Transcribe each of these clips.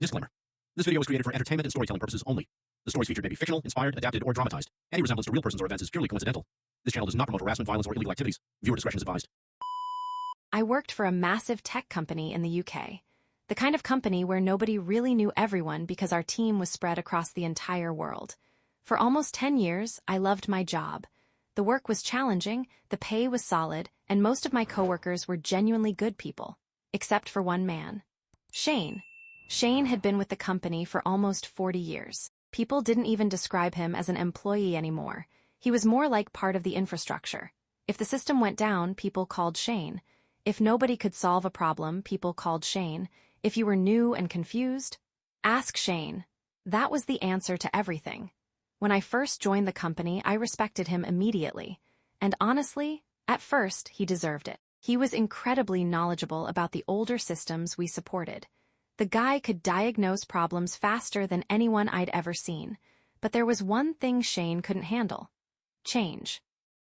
Disclaimer. This video was created for entertainment and storytelling purposes only. The stories featured may be fictional, inspired, adapted, or dramatized. Any resemblance to real persons or events is purely coincidental. This channel does not promote harassment, violence, or illegal activities. Viewer discretion is advised. I worked for a massive tech company in the UK. The kind of company where nobody really knew everyone because our team was spread across the entire world. For almost 10 years, I loved my job. The work was challenging, the pay was solid, and most of my coworkers were genuinely good people. Except for one man. Shane. Shane had been with the company for almost 40 years. People didn't even describe him as an employee anymore. He was more like part of the infrastructure. If the system went down, people called Shane. If nobody could solve a problem, people called Shane. If you were new and confused, ask Shane. That was the answer to everything. When I first joined the company, I respected him immediately. And honestly, at first, he deserved it. He was incredibly knowledgeable about the older systems we supported. The guy could diagnose problems faster than anyone I'd ever seen. But there was one thing Shane couldn't handle. Change.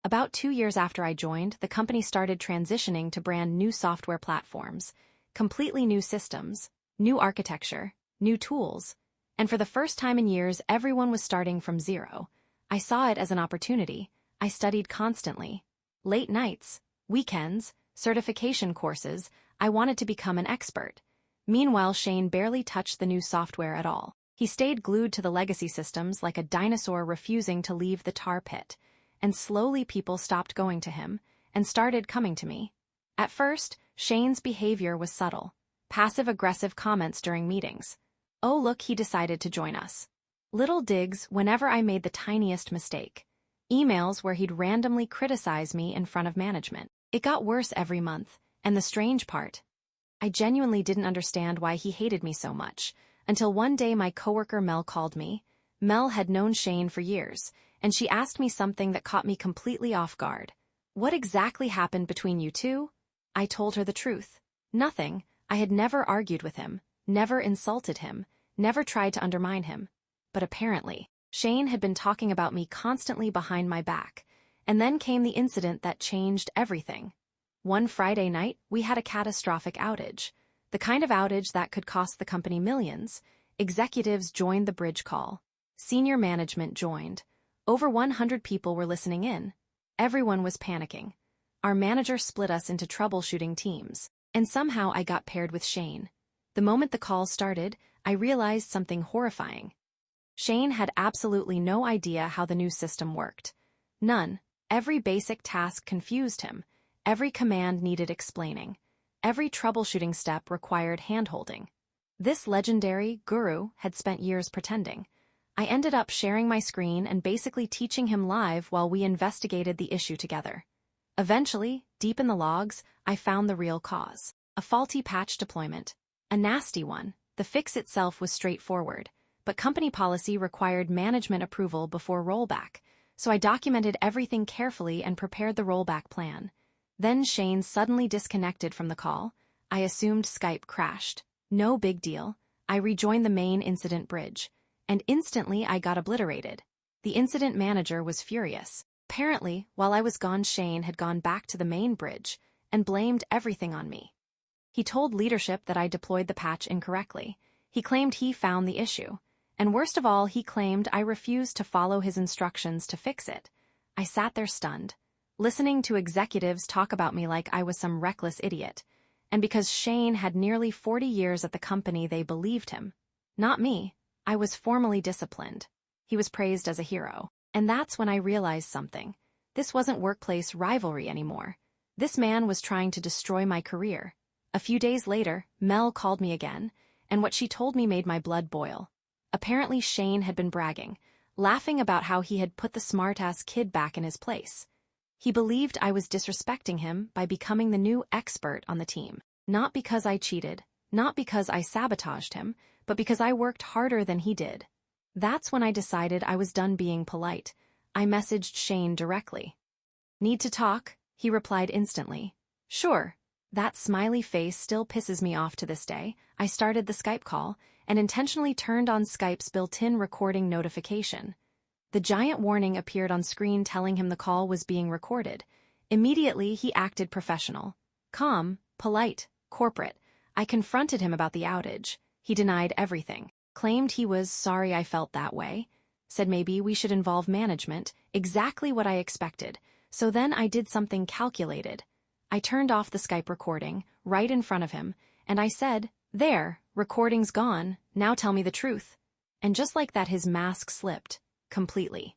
About 2 years after I joined, the company started transitioning to brand new software platforms, completely new systems, new architecture, new tools. And for the first time in years, everyone was starting from zero. I saw it as an opportunity. I studied constantly. Late nights, weekends, certification courses. I wanted to become an expert. Meanwhile, Shane barely touched the new software at all. He stayed glued to the legacy systems like a dinosaur refusing to leave the tar pit. And slowly people stopped going to him and started coming to me. At first, Shane's behavior was subtle. Passive-aggressive comments during meetings. Oh look, he decided to join us. Little digs whenever I made the tiniest mistake. Emails where he'd randomly criticize me in front of management. It got worse every month, and the strange part, I genuinely didn't understand why he hated me so much, until one day my coworker Mel called me. Mel had known Shane for years, and she asked me something that caught me completely off guard. What exactly happened between you two? I told her the truth. Nothing. I had never argued with him, never insulted him, never tried to undermine him. But apparently, Shane had been talking about me constantly behind my back, and then came the incident that changed everything. One Friday night, we had a catastrophic outage. The kind of outage that could cost the company millions. Executives joined the bridge call. Senior management joined. Over 100 people were listening in. Everyone was panicking. Our manager split us into troubleshooting teams, and somehow I got paired with Shane. The moment the call started, I realized something horrifying. Shane had absolutely no idea how the new system worked. None. Every basic task confused him. Every command needed explaining. Every troubleshooting step required hand-holding. This legendary guru had spent years pretending. I ended up sharing my screen and basically teaching him live while we investigated the issue together. Eventually, deep in the logs, I found the real cause. A faulty patch deployment. A nasty one. The fix itself was straightforward, but company policy required management approval before rollback, so I documented everything carefully and prepared the rollback plan. Then Shane suddenly disconnected from the call. I assumed Skype crashed. No big deal. I rejoined the main incident bridge. And instantly I got obliterated. The incident manager was furious. Apparently, while I was gone, Shane had gone back to the main bridge and blamed everything on me. He told leadership that I deployed the patch incorrectly. He claimed he found the issue. And worst of all, he claimed I refused to follow his instructions to fix it. I sat there stunned, listening to executives talk about me like I was some reckless idiot. And because Shane had nearly 40 years at the company, they believed him. Not me. I was formally disciplined. He was praised as a hero. And that's when I realized something. This wasn't workplace rivalry anymore. This man was trying to destroy my career. A few days later, Mel called me again, and what she told me made my blood boil. Apparently Shane had been bragging, laughing about how he had put the smart-ass kid back in his place. He believed I was disrespecting him by becoming the new expert on the team. Not because I cheated, not because I sabotaged him, but because I worked harder than he did. That's when I decided I was done being polite. I messaged Shane directly. Need to talk? He replied instantly. Sure. That smiley face still pisses me off to this day. I started the Skype call and intentionally turned on Skype's built-in recording notification. The giant warning appeared on screen telling him the call was being recorded. Immediately, he acted professional. Calm, polite, corporate. I confronted him about the outage. He denied everything, claimed he was sorry I felt that way, said maybe we should involve management, exactly what I expected. So then I did something calculated. I turned off the Skype recording, right in front of him, and I said, "There, recording's gone, now tell me the truth." And just like that his mask slipped, completely.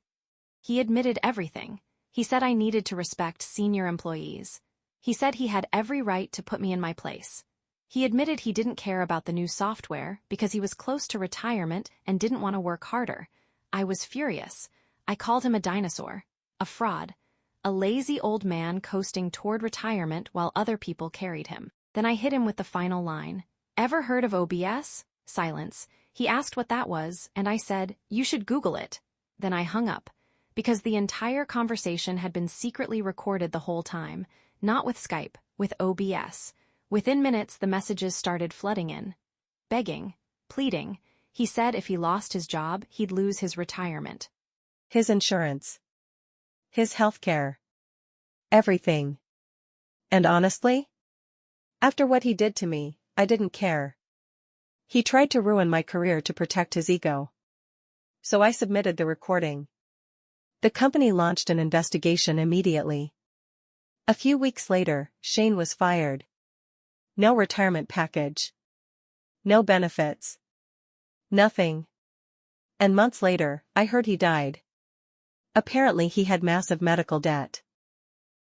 He admitted everything. He said I needed to respect senior employees. He said he had every right to put me in my place. He admitted he didn't care about the new software because he was close to retirement and didn't want to work harder. I was furious. I called him a dinosaur, a fraud, a lazy old man coasting toward retirement while other people carried him. Then I hit him with the final line. "Ever heard of OBS?" Silence. He asked what that was, and I said, "You should Google it." Then I hung up, because the entire conversation had been secretly recorded the whole time, not with Skype, with OBS. Within minutes, the messages started flooding in. Begging, pleading. He said if he lost his job, he'd lose his retirement, his insurance, his healthcare, everything. And honestly, after what he did to me, I didn't care. He tried to ruin my career to protect his ego. So I submitted the recording. The company launched an investigation immediately. A few weeks later, Shane was fired. No retirement package. No benefits. Nothing. And months later, I heard he died. Apparently he had massive medical debt.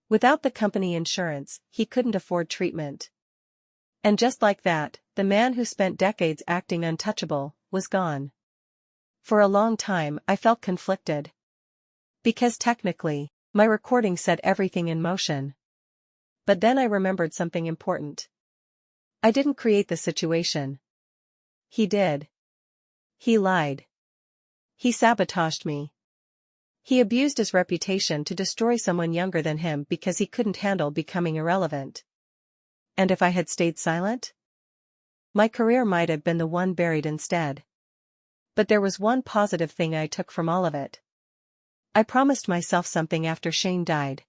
Without the company insurance, he couldn't afford treatment. And just like that, the man who spent decades acting untouchable was gone. For a long time, I felt conflicted. Because technically, my recording set everything in motion. But then I remembered something important. I didn't create the situation. He did. He lied. He sabotaged me. He abused his reputation to destroy someone younger than him because he couldn't handle becoming irrelevant. And if I had stayed silent? My career might have been the one buried instead. But there was one positive thing I took from all of it. I promised myself something after Shane died.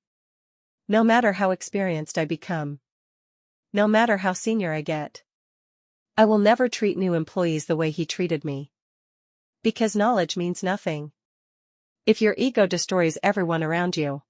No matter how experienced I become, no matter how senior I get, I will never treat new employees the way he treated me. Because knowledge means nothing if your ego destroys everyone around you.